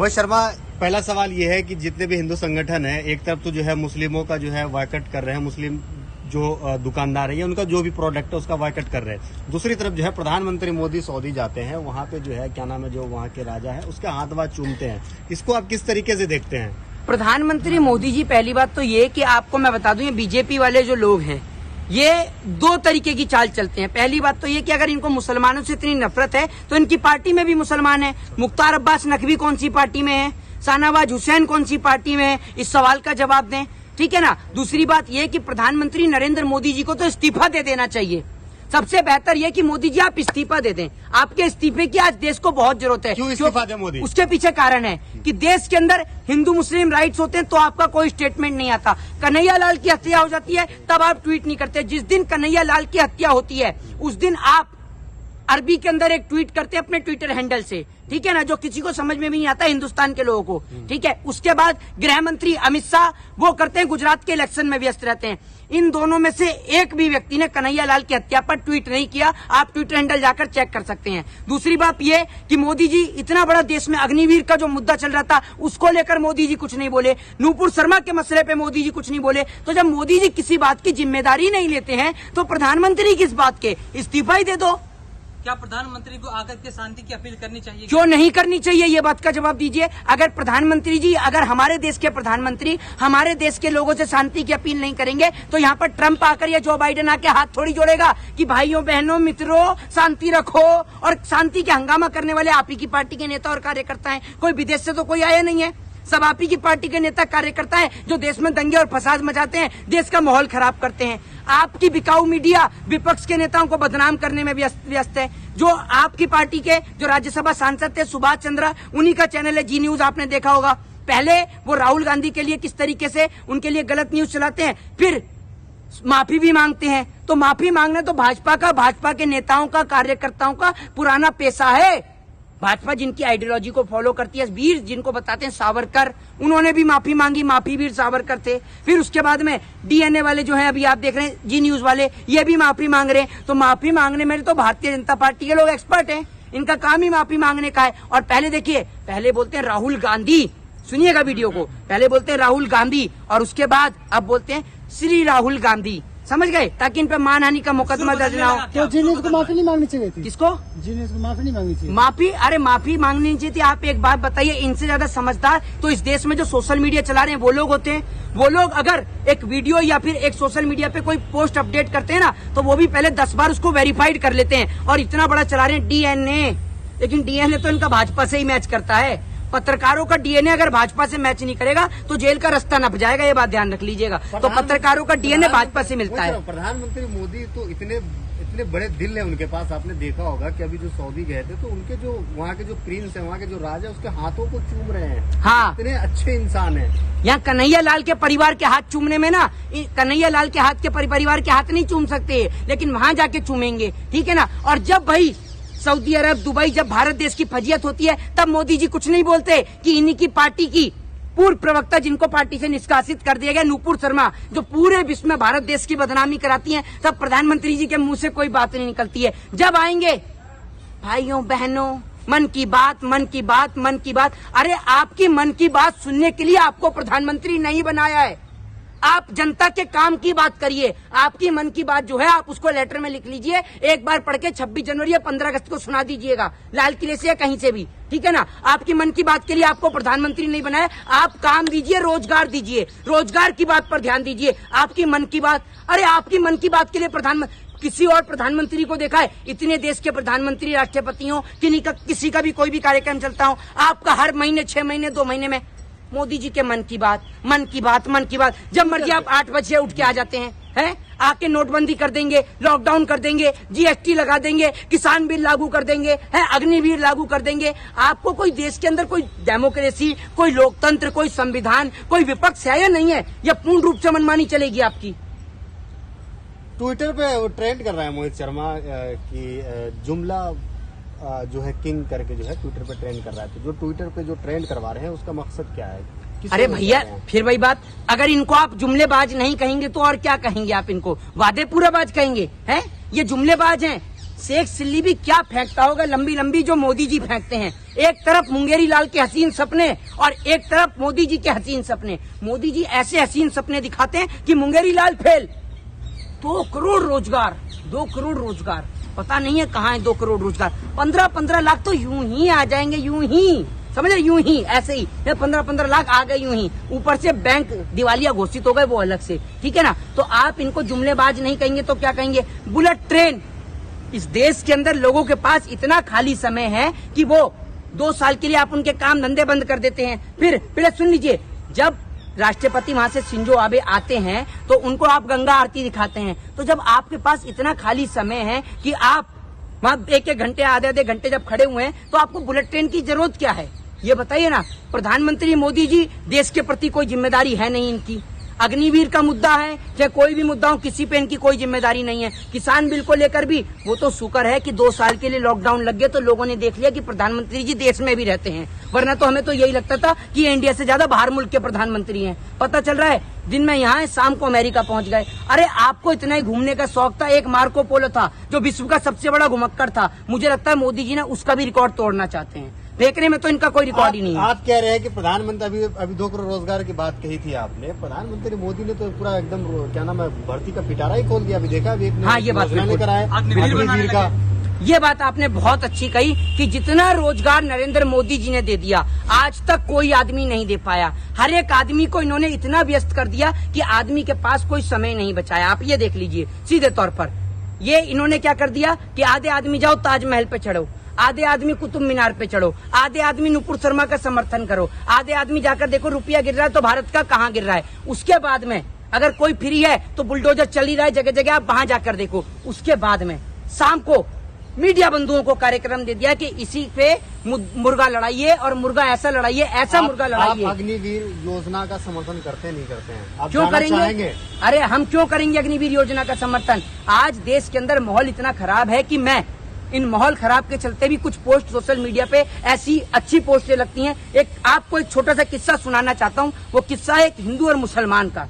मोहित शर्मा, पहला सवाल ये है कि जितने भी हिंदू संगठन है, एक तरफ तो जो है मुस्लिमों का जो है बायकॉट कर रहे हैं, मुस्लिम जो दुकानदार है या उनका जो भी प्रोडक्ट है उसका बायकॉट कर रहे हैं। दूसरी तरफ जो है प्रधानमंत्री मोदी सऊदी जाते हैं, वहाँ पे जो है क्या नाम है, जो वहाँ के राजा है उसके हाथ वाथ चूमते हैं। इसको आप किस तरीके से देखते हैं? प्रधानमंत्री मोदी जी, पहली बात तो ये कि आपको मैं बता दूं, ये बीजेपी वाले जो लोग हैं ये दो तरीके की चाल चलते हैं। पहली बात तो ये कि अगर इनको मुसलमानों से इतनी नफरत है तो इनकी पार्टी में भी मुसलमान है। मुख्तार अब्बास नकवी कौन सी पार्टी में है, शाहनवाज हुसैन कौन सी पार्टी में है, इस सवाल का जवाब दें, ठीक है ना। दूसरी बात ये कि प्रधानमंत्री नरेंद्र मोदी जी को तो इस्तीफा दे देना चाहिए। सबसे बेहतर ये कि मोदी जी आप इस्तीफा दे दें। आपके इस्तीफे की आज देश को बहुत जरूरत है। क्यों इस्तीफा दे मोदी? उसके पीछे कारण है कि देश के अंदर हिंदू मुस्लिम राइट्स होते हैं तो आपका कोई स्टेटमेंट नहीं आता। कन्हैया लाल की हत्या हो जाती है तब आप ट्वीट नहीं करते। जिस दिन कन्हैया लाल की हत्या होती है उस दिन आप अरबी के अंदर एक ट्वीट करते हैं अपने ट्विटर हैंडल से, ठीक है ना, जो किसी को समझ में भी नहीं आता हिंदुस्तान के लोगों को, ठीक है। उसके बाद गृह मंत्री अमित शाह वो करते हैं, गुजरात के इलेक्शन में व्यस्त रहते हैं। इन दोनों में से एक भी व्यक्ति ने कन्हैया लाल की हत्या पर ट्वीट नहीं किया। आप ट्विटर हैंडल जाकर चेक कर सकते हैं। दूसरी बात ये कि मोदी जी, इतना बड़ा देश में अग्निवीर का जो मुद्दा चल रहा था उसको लेकर मोदी जी कुछ नहीं बोले। नूपुर शर्मा के मसले पे मोदी जी कुछ नहीं बोले। तो जब मोदी जी किसी बात की जिम्मेदारी नहीं लेते हैं तो प्रधानमंत्री किस बात के, इस्तीफा ही दे दो। क्या प्रधानमंत्री को आकर के शांति की अपील करनी चाहिए? क्यों नहीं करनी चाहिए, ये बात का जवाब दीजिए। अगर प्रधानमंत्री जी, अगर हमारे देश के प्रधानमंत्री हमारे देश के लोगों से शांति की अपील नहीं करेंगे तो यहाँ पर ट्रंप आकर या जो बाइडेन आके हाथ थोड़ी जोड़ेगा कि भाइयों बहनों मित्रों शांति रखो। और शांति के हंगामा करने वाले आप ही की पार्टी के नेता और कार्यकर्ता हैं, कोई विदेश से तो कोई आया नहीं है। सब आप ही की पार्टी के नेता कार्यकर्ता हैं जो देश में दंगे और फसाद मचाते हैं, देश का माहौल खराब करते हैं। आपकी बिकाऊ मीडिया विपक्ष के नेताओं को बदनाम करने में व्यस्त है। जो आपकी पार्टी के जो राज्यसभा सांसद थे सुभाष चंद्रा, उन्हीं का चैनल है जी न्यूज, आपने देखा होगा। पहले वो राहुल गांधी के लिए किस तरीके से उनके लिए गलत न्यूज चलाते हैं, फिर माफी भी मांगते हैं। तो माफी मांगना तो भाजपा के नेताओं का, कार्यकर्ताओं का पुराना पेशा है। भाजपा जिनकी आइडियोलॉजी को फॉलो करती है, वीर जिनको बताते हैं सावरकर, उन्होंने भी माफी मांगी, माफी वीर सावरकर थे। फिर उसके बाद में डीएनए वाले जो हैं, अभी आप देख रहे हैं जी न्यूज वाले, ये भी माफी मांग रहे हैं। तो माफी मांगने में तो भारतीय जनता पार्टी के लोग एक्सपर्ट हैं, इनका काम ही माफी मांगने का है। और पहले देखिए, पहले बोलते हैं राहुल गांधी, सुनिएगा वीडियो को, पहले बोलते हैं राहुल गांधी और उसके बाद अब बोलते हैं श्री राहुल गांधी, समझ गए, ताकि इन पे मानहानि का मुकदमा दर्ज ना हो। तो जी न्यूज को माफी नहीं मांगनी चाहिए थी? किसको? जी न्यूज को माफी नहीं मांगनी चाहिए? माफी, अरे माफी मांगनी चाहिए थी। आप एक बात बताइए, इनसे ज्यादा समझदार तो इस देश में जो सोशल मीडिया चला रहे हैं वो लोग होते हैं। वो लोग अगर एक वीडियो या फिर एक सोशल मीडिया पे कोई पोस्ट अपडेट करते हैं ना तो वो भी पहले 10 बार उसको वेरीफाइड कर लेते हैं। और इतना बड़ा चला रहे हैं डीएनए, लेकिन डीएनए तो इनका भाजपा से ही मैच करता है। पत्रकारों का डीएनए अगर भाजपा से मैच नहीं करेगा तो जेल का रास्ता नप जाएगा, ये बात ध्यान रख लीजिएगा। तो पत्रकारों का डीएनए भाजपा से मिलता है। प्रधानमंत्री मोदी तो इतने बड़े दिल है उनके पास। आपने देखा होगा कि अभी जो सऊदी गए थे तो उनके जो वहाँ के जो प्रिंस है, वहाँ के जो राजा, उसके हाथों को चूम रहे हैं। हाँ, इतने अच्छे इंसान हैं। यहाँ कन्हैया लाल के परिवार के हाथ चूमने में ना, कन्हैया लाल के हाथ के परिवार के हाथ नहीं चूम सकते, लेकिन वहाँ जाके चूमेंगे, ठीक है ना। और जब भाई सऊदी अरब, दुबई, जब भारत देश की फजीयत होती है तब मोदी जी कुछ नहीं बोलते कि इन्हीं की पार्टी की पूर्व प्रवक्ता, जिनको पार्टी से निष्कासित कर दिया गया, नूपुर शर्मा, जो पूरे विश्व में भारत देश की बदनामी कराती हैं, तब प्रधानमंत्री जी के मुंह से कोई बात नहीं निकलती है। जब आएंगे भाइयों बहनों, मन की बात, मन की बात, मन की बात। अरे आपकी मन की बात सुनने के लिए आपको प्रधानमंत्री नहीं बनाया है। आप जनता के काम की बात करिए। आपकी मन की बात जो है आप उसको लेटर में लिख लीजिए, एक बार पढ़ के 26 जनवरी या 15 अगस्त को सुना दीजिएगा, लाल किले से या कहीं से भी, ठीक है ना। आपकी मन की बात के लिए आपको प्रधानमंत्री नहीं बनाया। आप काम दीजिए, रोजगार दीजिए, रोजगार की बात पर ध्यान दीजिए। आपकी मन की बात, अरे आपकी मन की बात के लिए प्रधानमंत्री, किसी और प्रधानमंत्री को देखा है? इतने देश के प्रधानमंत्री, राष्ट्रपति हो, किसी का भी कोई भी कार्यक्रम चलता हो, आपका हर महीने, 6 महीने, 2 महीने में। मोदी जी के मन की बात, मन की बात, मन की बात। जब मर्जी आप 8 बजे उठ के आ जाते हैं, आके नोटबंदी कर देंगे, लॉकडाउन कर देंगे, जीएसटी लगा देंगे, किसान बिल लागू कर देंगे, अग्निवीर लागू कर देंगे। आपको कोई देश के अंदर कोई डेमोक्रेसी, कोई लोकतंत्र, कोई संविधान, कोई विपक्ष है या नहीं है? या पूर्ण रूप से मनमानी चलेगी आपकी? ट्विटर पे वो ट्रेंड कर रहा है मोहित शर्मा की जुमला जो है किंग करके जो है ट्विटर पे ट्रेंड कर रहा है। तो जो ट्विटर पे जो ट्रेंड करवा रहे हैं उसका मकसद क्या है? अरे भैया, फिर वही बात, अगर इनको आप जुमलेबाज नहीं कहेंगे तो और क्या कहेंगे आप? इनको वादे पूराबाज कहेंगे हैं? ये जुमलेबाज हैं। शेख सिल्ली भी क्या फेंकता होगा, लंबी लंबी जो मोदी जी फेंकते हैं। एक तरफ मुंगेरी लाल के हसीन सपने और एक तरफ मोदी जी के हसीन सपने। मोदी जी ऐसे हसीन सपने दिखाते हैं कि मुंगेरी लाल फेल। 2 करोड़ रोजगार, 2 करोड़ रोजगार, पता नहीं है कहाँ है 2 करोड़ रोजगार। 15-15 लाख तो यूं ही आ जाएंगे, यूं ही समझ रहे, यूं ही ऐसे ही 15-15 लाख आ गए यूं ही। ऊपर से बैंक दिवालिया घोषित हो गए वो अलग से, ठीक है ना। तो आप इनको जुमलेबाज नहीं कहेंगे तो क्या कहेंगे? Bullet train. इस देश के अंदर लोगों के पास इतना खाली समय है कि वो 2 साल के लिए आप उनके काम धंधे बंद कर देते हैं। फिर सुन लीजिए, जब राष्ट्रपति वहां से शिंजो आबे आते हैं तो उनको आप गंगा आरती दिखाते हैं। तो जब आपके पास इतना खाली समय है कि आप वहां 1-1 घंटे, आधे घंटे जब खड़े हुए हैं, तो आपको बुलेट ट्रेन की जरूरत क्या है? ये बताइए ना। प्रधानमंत्री मोदी जी, देश के प्रति कोई जिम्मेदारी है नहीं इनकी। अग्निवीर का मुद्दा है, चाहे कोई भी मुद्दा हो, किसी पे इनकी कोई जिम्मेदारी नहीं है। किसान बिल को लेकर भी वो तो शुक्र है कि 2 साल के लिए लॉकडाउन लग गया तो लोगों ने देख लिया कि प्रधानमंत्री जी देश में भी रहते हैं, वरना तो हमें तो यही लगता था कि इंडिया से ज्यादा बाहर मुल्क के प्रधानमंत्री हैं। पता चल रहा है दिन में यहाँ है, शाम को अमेरिका पहुंच गए। अरे आपको इतना ही घूमने का शौक था। एक मार्को पोलो था जो विश्व का सबसे बड़ा घुमक्कड़ था। मुझे लगता है मोदी जी ने उसका भी रिकॉर्ड तोड़ना चाहते हैं। देखने में तो इनका कोई रिकॉर्ड ही नहीं है। आप कह रहे हैं कि प्रधानमंत्री अभी 2 करोड़ रोजगार की बात कही थी आपने। प्रधानमंत्री मोदी ने तो पूरा एकदम क्या नाम है, भर्ती का पिटारा ही खोल दिया। अभी देखा अभी हाँ, ये बात लेकर आए अग्निवीर का। ये बात आपने बहुत अच्छी कही कि जितना रोजगार नरेंद्र मोदी जी ने दे दिया, आज तक कोई आदमी नहीं दे पाया। हर एक आदमी को इन्होंने इतना व्यस्त कर दिया कि आदमी के पास कोई समय नहीं बचाया। आप ये देख लीजिए सीधे तौर पर, ये इन्होंने क्या कर दिया कि आधे आदमी जाओ ताजमहल पे चढ़ो, आधे आदमी कुतुब मीनार पे चढ़ो, आधे आदमी नुपुर शर्मा का समर्थन करो, आधे आदमी जाकर देखो रुपया गिर रहा है तो भारत का कहाँ गिर रहा है। उसके बाद में अगर कोई फ्री है तो बुलडोजर चल ही रहा है जगह जगह, आप वहां जाकर देखो। उसके बाद में शाम को मीडिया बंधुओं को कार्यक्रम दे दिया कि इसी पे मुर्गा लड़ाइए और मुर्गा ऐसा लड़ाइए, ऐसा मुर्गा लड़ाइए। आप अग्निवीर योजना का समर्थन करते नहीं करते हैं? आप क्यों करेंगे? चाहेंगे? अरे हम क्यों करेंगे अग्निवीर योजना का समर्थन? आज देश के अंदर माहौल इतना खराब है कि मैं इन माहौल खराब के चलते भी कुछ पोस्ट सोशल मीडिया पे ऐसी अच्छी पोस्टें लगती हैं। आपको एक छोटा सा किस्सा सुनाना चाहता हूँ। वो किस्सा है एक हिंदू और मुसलमान का।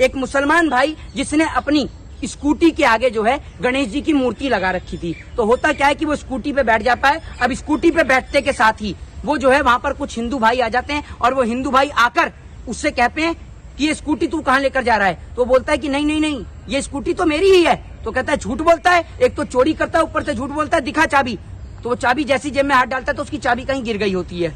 एक मुसलमान भाई जिसने अपनी स्कूटी के आगे जो है गणेश जी की मूर्ति लगा रखी थी। तो होता क्या है कि वो स्कूटी पे बैठ जाता है। अब स्कूटी पे बैठते के साथ ही वो जो है वहां पर कुछ हिंदू भाई आ जाते हैं और वो हिंदू भाई आकर उससे कहते हैं कि ये स्कूटी तू कहाँ लेकर जा रहा है? तो बोलता है कि नहीं नहीं नहीं, ये स्कूटी तो मेरी ही है। तो कहता है झूठ बोलता है, एक तो चोरी करता है ऊपर से झूठ बोलता है, दिखा चाबी। तो वो चाबी जैसी जेब में हाथ डालता है तो उसकी चाबी कहीं गिर गई होती है।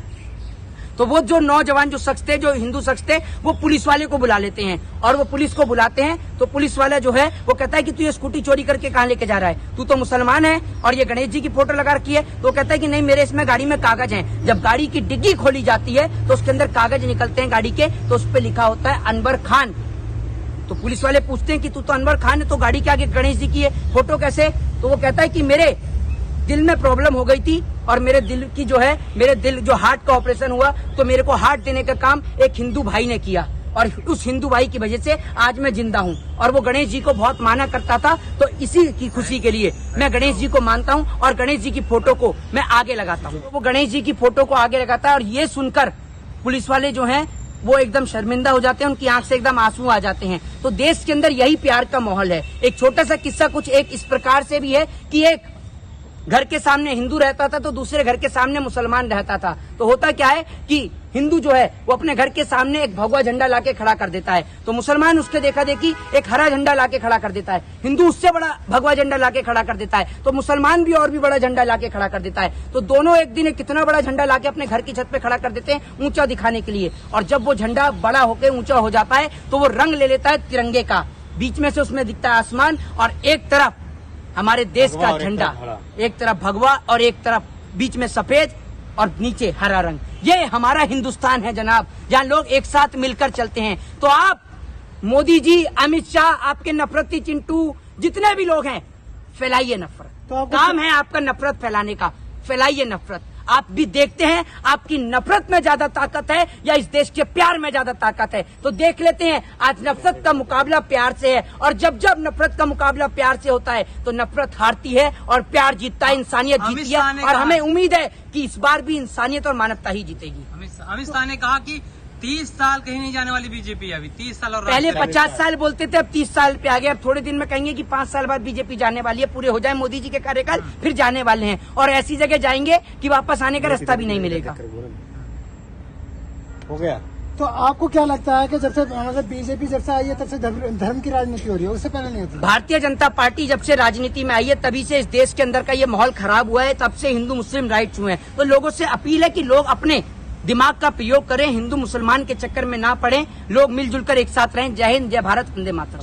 तो वो जो नौजवान जो शख्स थे, जो हिंदू शख्स थे, वो पुलिस वाले को बुला लेते हैं और वो पुलिस को बुलाते हैं तो पुलिस वाला जो है वो कहता है कि तू ये स्कूटी चोरी करके कहाँ लेके जा रहा है? तू तो मुसलमान है और ये गणेश जी की फोटो लगा रखी है। तो कहता है कि नहीं, मेरे इसमें गाड़ी में कागज हैं। जब गाड़ी की डिग्गी खोली जाती है तो उसके अंदर कागज निकलते हैं गाड़ी के, तो उस पर लिखा होता है अनवर खान। तो पुलिस वाले पूछते हैं कि तू तो अनवर खान है, तो गाड़ी के आगे गणेश जी की है, फोटो कैसे? तो वो कहता है कि मेरे दिल में प्रॉब्लम हो गई थी और मेरे दिल की जो है, मेरे दिल जो हार्ट का ऑपरेशन हुआ तो मेरे को हार्ट देने का काम एक हिंदू भाई ने किया और उस हिंदू भाई की वजह से आज मैं जिंदा हूँ। और वो गणेश जी को बहुत माना करता था, तो इसी की खुशी के लिए मैं गणेश जी को मानता हूँ और गणेश जी की फोटो को मैं आगे लगाता हूँ। वो गणेश जी की फोटो को आगे लगाता है और ये सुनकर पुलिस वाले जो हैं वो एकदम शर्मिंदा हो जाते हैं, उनकी आंख से एकदम आंसू आ जाते हैं। तो देश के अंदर यही प्यार का माहौल है। एक छोटा सा किस्सा कुछ एक इस प्रकार से भी है कि एक घर के सामने हिंदू रहता था तो दूसरे घर के सामने मुसलमान रहता था। तो होता क्या है कि हिंदू जो है वो अपने घर के सामने एक भगवा झंडा लाके खड़ा कर देता है, तो मुसलमान उसके देखा देखी एक हरा झंडा लाके खड़ा कर देता है। हिंदू उससे बड़ा भगवा झंडा लाके खड़ा कर देता है, तो मुसलमान भी और भी बड़ा झंडा लाके खड़ा कर देता है। तो दोनों एक दिन कितना बड़ा झंडा लाके अपने घर की छत पे खड़ा कर देते हैं ऊंचा दिखाने के लिए। और जब वो झंडा बड़ा होकर ऊंचा हो जाता है तो वो रंग ले लेता है तिरंगे का। बीच में से उसमें दिखता है आसमान और एक तरफ हमारे देश का झंडा, एक तरफ भगवा और एक तरफ बीच में सफेद और नीचे हरा रंग। ये हमारा हिंदुस्तान है जनाब, जहाँ लोग एक साथ मिलकर चलते हैं। तो आप मोदी जी, अमित शाह, आपके नफरती चिंटू, जितने भी लोग हैं, फैलाइए नफरत। तो काम है आपका नफरत फैलाने का, फैलाइए नफरत। आप भी देखते हैं आपकी नफरत में ज्यादा ताकत है या इस देश के प्यार में ज्यादा ताकत है। तो देख लेते हैं, आज नफरत का मुकाबला प्यार से है और जब जब नफरत का मुकाबला प्यार से होता है तो नफरत हारती है और प्यार जीतता है, इंसानियत जीतती है। और हमें उम्मीद है कि इस बार भी इंसानियत और मानवता ही जीतेगी। अमित शाह ने कहा कि 30 साल कहीं नहीं जाने वाली बीजेपी है अभी, 30 साल और पहले राज करेगी। 50 साल बोलते थे, अब 30 साल पे आ गए। अब थोड़े दिन में कहेंगे कि 5 साल बाद बीजेपी जाने वाली है, पूरे हो जाए मोदी जी के कार्यकाल, फिर जाने वाले हैं। और ऐसी जगह जाएंगे कि वापस आने का रास्ता भी नहीं मिलेगा। हो गया। तो आपको क्या लगता है कि जब से मतलब बीजेपी जब से आई है तब से धर्म की राजनीति हो रही है, उससे पहले नहीं होती? भारतीय जनता पार्टी जब से राजनीति में आई है तभी से इस देश के अंदर का ये माहौल खराब हुआ है, तब से हिंदू मुस्लिम राइट्स हुए हैं। तो लोगों से अपील है कि लोग अपने दिमाग का प्रयोग करें, हिंदू मुसलमान के चक्कर में ना पड़े, लोग मिलजुल कर एक साथ रहें। जय हिंद, जय भारत, वंदे मातरम।